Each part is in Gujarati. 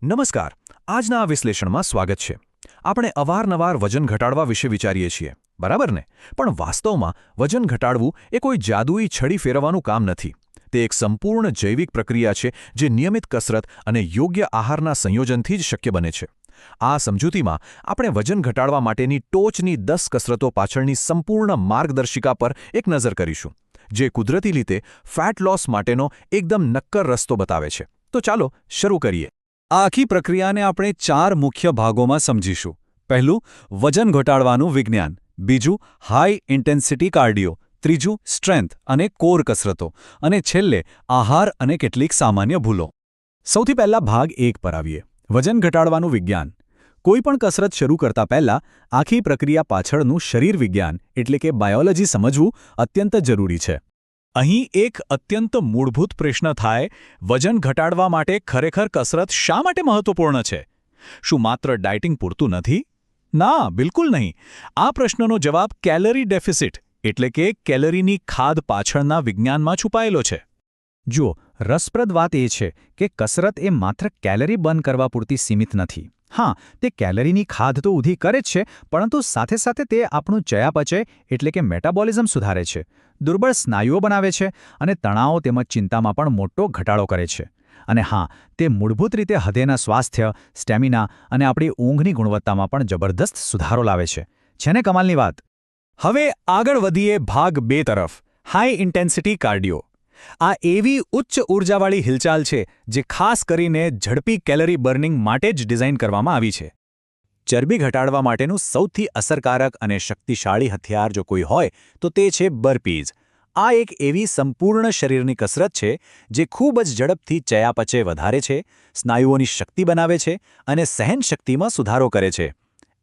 નમસ્કાર. આજના આ વિશ્લેષણમાં સ્વાગત છે. આપણે અવારનવાર વજન ઘટાડવા વિશે વિચારીએ છીએ, બરાબર ને? પણ વાસ્તવમાં વજન ઘટાડવું એ કોઈ જાદુઈ છડી ફેરવવાનું કામ નથી. તે એક સંપૂર્ણ જૈવિક પ્રક્રિયા છે જે નિયમિત કસરત અને યોગ્ય આહારના સંયોજનથી જ શક્ય બને છે. આ સમજૂતીમાં આપણે વજન ઘટાડવા માટેની ટોચની 10 કસરતો પાછળની સંપૂર્ણ માર્ગદર્શિકા પર એક નજર કરીશું, જે કુદરતી રીતે ફેટ લોસ માટેનો એકદમ નક્કર રસ્તો બતાવે છે. તો ચાલો શરૂ કરીએ. આ આખી પ્રક્રિયાને આપણે 4 મુખ્ય ભાગોમાં સમજીશું. પહેલું, વજન ઘટાડવાનું વિજ્ઞાન. બીજું, હાઈ ઇન્ટેન્સિટી કાર્ડિયો. ત્રીજું, સ્ટ્રેન્થ અને કોર કસરતો. અને છેલ્લે, આહાર અને કેટલીક સામાન્ય ભૂલો. સૌથી પહેલા ભાગ 1 પર આવીએ. વજન ઘટાડવાનું વિજ્ઞાન. કોઈપણ કસરત શરૂ કરતા પહેલા આખી પ્રક્રિયા પાછળનું શરીર વિજ્ઞાન એટલે કે બાયોલોજી સમજવું અત્યંત જરૂરી છે. અહીં એક અત્યંત મૂળભૂત પ્રશ્ન થાય, વજન ઘટાડવા માટે ખરેખર કસરત શા માટે મહત્વપૂર્ણ છે? શું માત્ર ડાયટિંગ પૂરતું નથી? ના, બિલકુલ નહીં. આ પ્રશ્નનો જવાબ કેલરી ડેફિસિટ એટલે કે કેલરીની ખાધ પાછળના વિજ્ઞાનમાં છુપાયેલો છે. જુઓ, રસપ્રદ વાત એ છે કે કસરત એ માત્ર કેલરી બર્ન કરવા પૂરતી સીમિત નથી. હા, તે કેલરીની ખાધ તો ઊધી કરે જ છે, પરંતુ સાથે સાથે તે આપણું ચયાપચય એટલે કે મેટાબોલિઝમ સુધારે છે, દુર્બળ સ્નાયુઓ બનાવે છે અને તણાવ તેમજ ચિંતામાં પણ મોટો ઘટાડો કરે છે. અને હા, તે મૂળભૂત રીતે હૃદયના સ્વાસ્થ્ય, સ્ટેમિના અને આપણી ઊંઘની ગુણવત્તામાં પણ જબરદસ્ત સુધારો લાવે છે. છે ને કમાલની વાત? હવે આગળ વધીએ ભાગ 2 તરફ, હાઈ ઇન્ટેન્સિટી કાર્ડિયો. આ એવી ઉચ્ચ ઊર્જાવાળી હિલચાલ છે જે ખાસ કરીને ઝડપી કેલરી બર્નિંગ માટે જ ડિઝાઇન કરવામાં આવી છે. ચરબી ઘટાડવા માટેનું સૌથી અસરકારક અને શક્તિશાળી હથિયાર જો કોઈ હોય તો તે છે બર્પીઝ. આ એક એવી સંપૂર્ણ શરીરની કસરત છે જે ખૂબ જ ઝડપથી ચયાપચય વધારે છે, સ્નાયુઓની શક્તિ બનાવે છે અને સહનશક્તિમાં સુધારો કરે છે.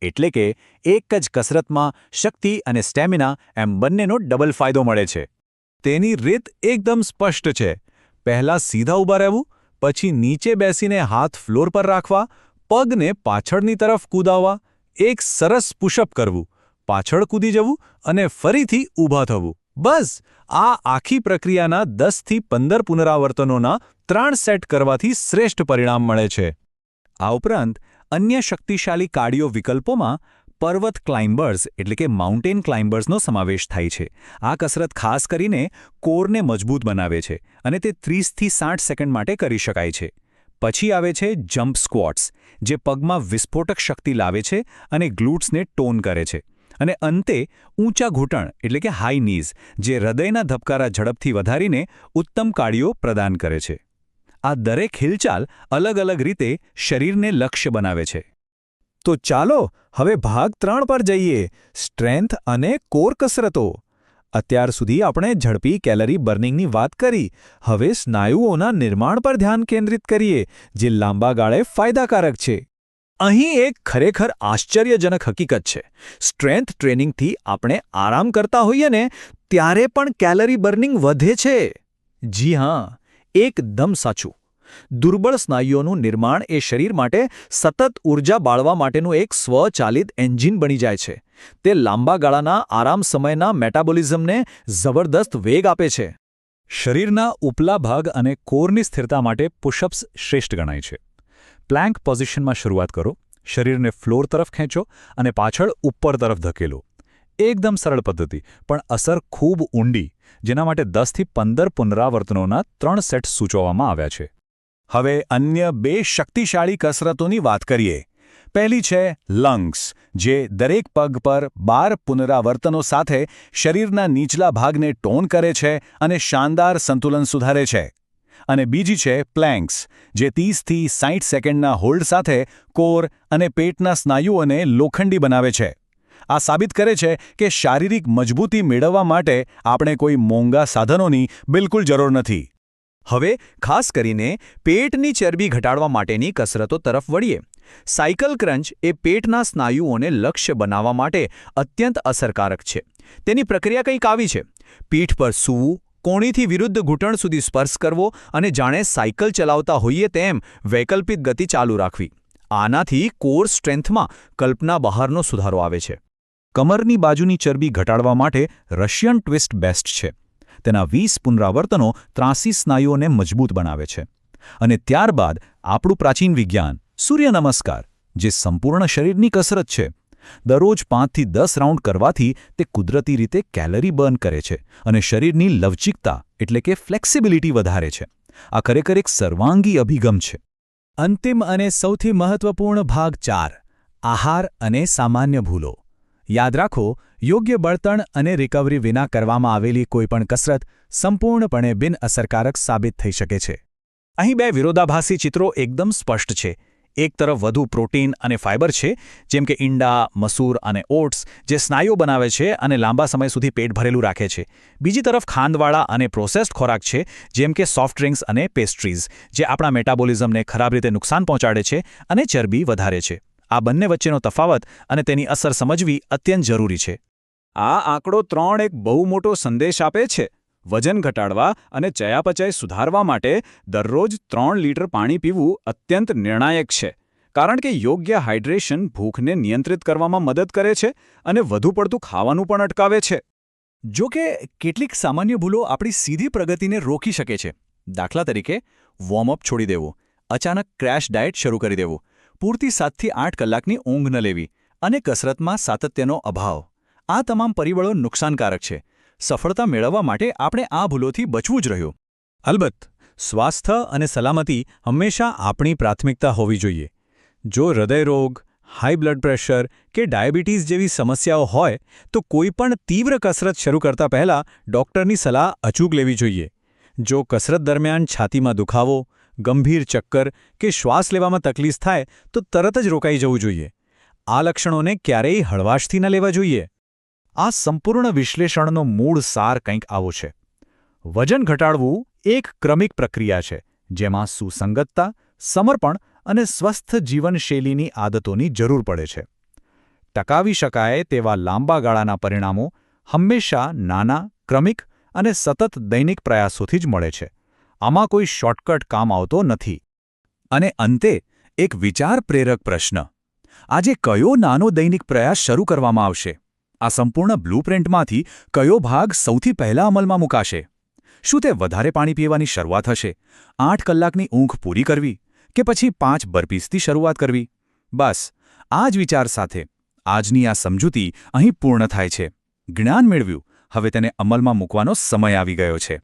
એટલે કે એક જ કસરતમાં શક્તિ અને સ્ટેમિના એમ બંનેનો ડબલ ફાયદો મળે છે. તેની રીત એકદમ સ્પષ્ટ છે. પહેલા સીધા ઊભા રહેવું, પછી નીચે બેસીને હાથ ફ્લોર પર રાખવા, પગને પાછળની તરફ કૂદાવવા, એક સરસ પુશઅપ કરવું, પાછળ કૂદી જવું અને ફરીથી ઊભા થવું. બસ, આ આખી પ્રક્રિયાના 10થી 15 પુનરાવર્તનોના 3 સેટ કરવાથી શ્રેષ્ઠ પરિણામ મળે છે. આ ઉપરાંત અન્ય શક્તિશાળી કાર્ડિયો વિકલ્પોમાં પર્વત ક્લાઇમ્બર્સ એટલે કે માઉન્ટેન ક્લાઇમ્બર્સનો સમાવેશ થાય છે. આ કસરત ખાસ કરીને કોરને મજબૂત બનાવે છે અને તે 30થી 60 સેકન્ડ માટે કરી શકાય છે. પછી આવે છે જમ્પ સ્ક્વોટ્સ, જે પગમાં વિસ્ફોટક શક્તિ લાવે છે અને ગ્લુટ્સને ટોન કરે છે. અને અંતે ઊંચા ઘૂંટણ એટલે કે હાઈ નીઝ, જે હૃદયના ધબકારા ઝડપથી વધારીને ઉત્તમ કાર્ડિયો પ્રદાન કરે છે. આ દરેક હિલચાલ અલગ અલગ રીતે શરીરને લક્ષ્ય બનાવે છે. તો ચાલો હવે ભાગ 3 પર જઈએ, સ્ટ્રેન્થ અને કોર કસરતો. અત્યાર સુધી આપણે ઝડપી કેલરી બર્નિંગની વાત કરી. હવે સ્નાયુઓના નિર્માણ પર ધ્યાન કેન્દ્રિત કરીએ, જે લાંબા ગાળે ફાયદાકારક છે. અહીં એક ખરેખર આશ્ચર્યજનક હકીકત છે. સ્ટ્રેન્થ ટ્રેનિંગથી આપણે આરામ કરતા હોઈએ ને ત્યારે પણ કેલરી બર્નિંગ વધે છે. જી હા, એકદમ સાચું. દુર્બળ સ્નાયુઓનું નિર્માણ એ શરીર માટે સતત ઊર્જા બાળવા માટેનું એક સ્વચાલિત એન્જિન બની જાય છે. તે લાંબા ગાળાના આરામ સમયના મેટાબોલિઝમને જબરદસ્ત વેગ આપે છે. શરીરના ઉપલા ભાગ અને કોરની સ્થિરતા માટે પુશઅપ્સ શ્રેષ્ઠ ગણાય છે. પ્લેન્ક પોઝિશનમાં શરૂઆત કરો, શરીરને ફ્લોર તરફ ખેંચો અને પાછળ ઉપર તરફ ધકેલો. એકદમ સરળ પદ્ધતિ, પણ અસર ખૂબ ઊંડી, જેના માટે 10થી 15 પુનરાવર્તનોના 3 સેટ સૂચવવામાં આવ્યા છે. હવે અન્ય 2 શક્તિશાળી કસરતોની વાત કરીએ. પહેલી છે લંગ્સ, જે દરેક પગ પર 12 પુનરાવર્તનો સાથે શરીરના નીચલા ભાગને ટોન કરે છે અને શાનદાર સંતુલન સુધારે છે. અને બીજી છે પ્લેન્ક્સ, જે 30થી 60 સેકન્ડના હોલ્ડ સાથે કોર અને પેટના સ્નાયુઓને લોખંડી બનાવે છે. આ સાબિત કરે છે કે શારીરિક મજબૂતી મેળવવા માટે આપણે કોઈ મોંઘા સાધનોની બિલકુલ જરૂર નથી. હવે ખાસ કરીને પેટની ચરબી ઘટાડવા માટેની કસરતો તરફ વળીએ. સાયકલ ક્રંચ એ પેટના સ્નાયુઓને લક્ષ્ય બનાવવા માટે અત્યંત અસરકારક છે. તેની પ્રક્રિયા કંઈક આવી છે. પીઠ પર સૂવું, કોણીથી વિરુદ્ધ ઘૂંટણ સુધી સ્પર્શ કરવો અને જાણે સાયકલ ચલાવતા હોઈએ તેમ વૈકલ્પિક ગતિ ચાલુ રાખવી. આનાથી કોર સ્ટ્રેન્થમાં કલ્પના બહારનો સુધારો આવે છે. કમરની બાજુની ચરબી ઘટાડવા માટે રશિયન ટ્વિસ્ટ બેસ્ટ છે. તેના 20 પુનરાવર્તનો ત્રાંસી સ્નાયુઓને મજબૂત બનાવે છે. અને ત્યારબાદ આપણું પ્રાચીન વિજ્ઞાન સૂર્ય નમસ્કાર, જે સંપૂર્ણ શરીરની કસરત છે. દરરોજ 5 થી 10 રાઉન્ડ કરવાથી તે કુદરતી રીતે કેલરી બર્ન કરે છે અને શરીરની લવચિકતા એટલે કે ફ્લેક્સિબિલિટી વધારે છે. આ ખરેખર એક સર્વાંગી અભિગમ છે. અંતિમ અને સૌથી મહત્વપૂર્ણ ભાગ 4 આહાર અને સામાન્ય ભૂલો. યાદ રાખો, યોગ્ય બળતણ અને રિકવરી વિના કરવામાં આવેલી કોઈપણ કસરત સંપૂર્ણપણે બિનઅસરકારક સાબિત થઈ શકે છે. અહીં બે વિરોધાભાસી ચિત્રો એકદમ સ્પષ્ટ છે. એક તરફ વધુ પ્રોટીન અને ફાઇબર છે, જેમ કે ઈંડા, મસૂર અને ઓટ્સ, જે સ્નાયુઓ બનાવે છે અને લાંબા સમય સુધી પેટ ભરેલું રાખે છે. બીજી તરફ ખાંડવાળા અને પ્રોસેસ્ડ ખોરાક છે, જેમ કે સોફ્ટ ડ્રિંક્સ અને પેસ્ટ્રીઝ, જે આપણા મેટાબોલિઝમને ખરાબ રીતે નુકસાન પહોંચાડે છે અને ચરબી વધારે છે. આ બંને વચ્ચેનો તફાવત અને તેની અસર સમજવી અત્યંત જરૂરી છે. આ આંકડો 3 એક બહુ મોટો સંદેશ આપે છે. વજન ઘટાડવા અને ચયાપચય સુધારવા માટે દરરોજ 3 લીટર પાણી પીવું અત્યંત નિર્ણાયક છે, કારણ કે યોગ્ય હાઇડ્રેશન ભૂખને નિયંત્રિત કરવામાં મદદ કરે છે અને વધુ પડતું ખાવાનું પણ અટકાવે છે. જો કે કેટલીક સામાન્ય ભૂલો આપણી સીધી પ્રગતિને રોકી શકે છે. દાખલા તરીકે, વોર્મઅપ છોડી દેવું, અચાનક ક્રેશ ડાયટ શરૂ કરી દેવું, પૂરતી 7 થી 8 કલાકની ઊંઘ ન લેવી અને કસરતમાં સાતત્યનો અભાવ. આ તમામ પરિબળો નુકસાનકારક છે. સફળતા મેળવવા માટે આપણે આ ભૂલોથી બચવું જ રહ્યું. અલબત્ત, સ્વાસ્થ્ય અને સલામતી હંમેશા આપણી પ્રાથમિકતા હોવી જોઈએ. જો હૃદયરોગ, હાઈ બ્લડ પ્રેશર કે ડાયાબિટીસ જેવી સમસ્યાઓ હોય તો કોઈપણ તીવ્ર કસરત શરૂ કરતા પહેલાં ડૉક્ટરની સલાહ અચૂક લેવી જોઈએ. જો કસરત દરમિયાન છાતીમાં દુખાવો, ગંભીર ચક્કર કે શ્વાસ લેવામાં તકલીફ થાય તો તરત જ રોકાઈ જવું જોઈએ. આ લક્ષણોને ક્યારેય હળવાશથી ન લેવા જોઈએ. આ સંપૂર્ણ વિશ્લેષણનો મૂળ સાર કંઈક આવો છે. વજન ઘટાડવું એક ક્રમિક પ્રક્રિયા છે, જેમાં સુસંગતતા, સમર્પણ અને સ્વસ્થ જીવનશૈલીની આદતોની જરૂર પડે છે. ટકાવી શકાય તેવા લાંબા ગાળાના પરિણામો હંમેશા નાના, ક્રમિક અને સતત દૈનિક પ્રયાસોથી જ મળે છે. આમાં કોઈ શોર્ટકટ કામ આવતો નથી. અને અંતે એક વિચાર પ્રેરક પ્રશ્ન: આજે કયો નાનો દૈનિક પ્રયાસ શરૂ કરવામાં આવશે? આ સંપૂર્ણ બ્લૂપ્રિન્ટમાંથી કયો ભાગ સૌથી પહેલા અમલમાં મુકાશે? શું તે વધારે પાણી પીવાની શરૂઆત હશે, 8 કલાકની ઊંઘ પૂરી કરવી, કે પછી 5 બર્પીસથી શરૂઆત કરવી? બસ, આ જ વિચાર સાથે આજની આ સમજૂતી અહીં પૂર્ણ થાય છે. જ્ઞાન મેળવ્યું, હવે તેને અમલમાં મૂકવાનો સમય આવી ગયો છે.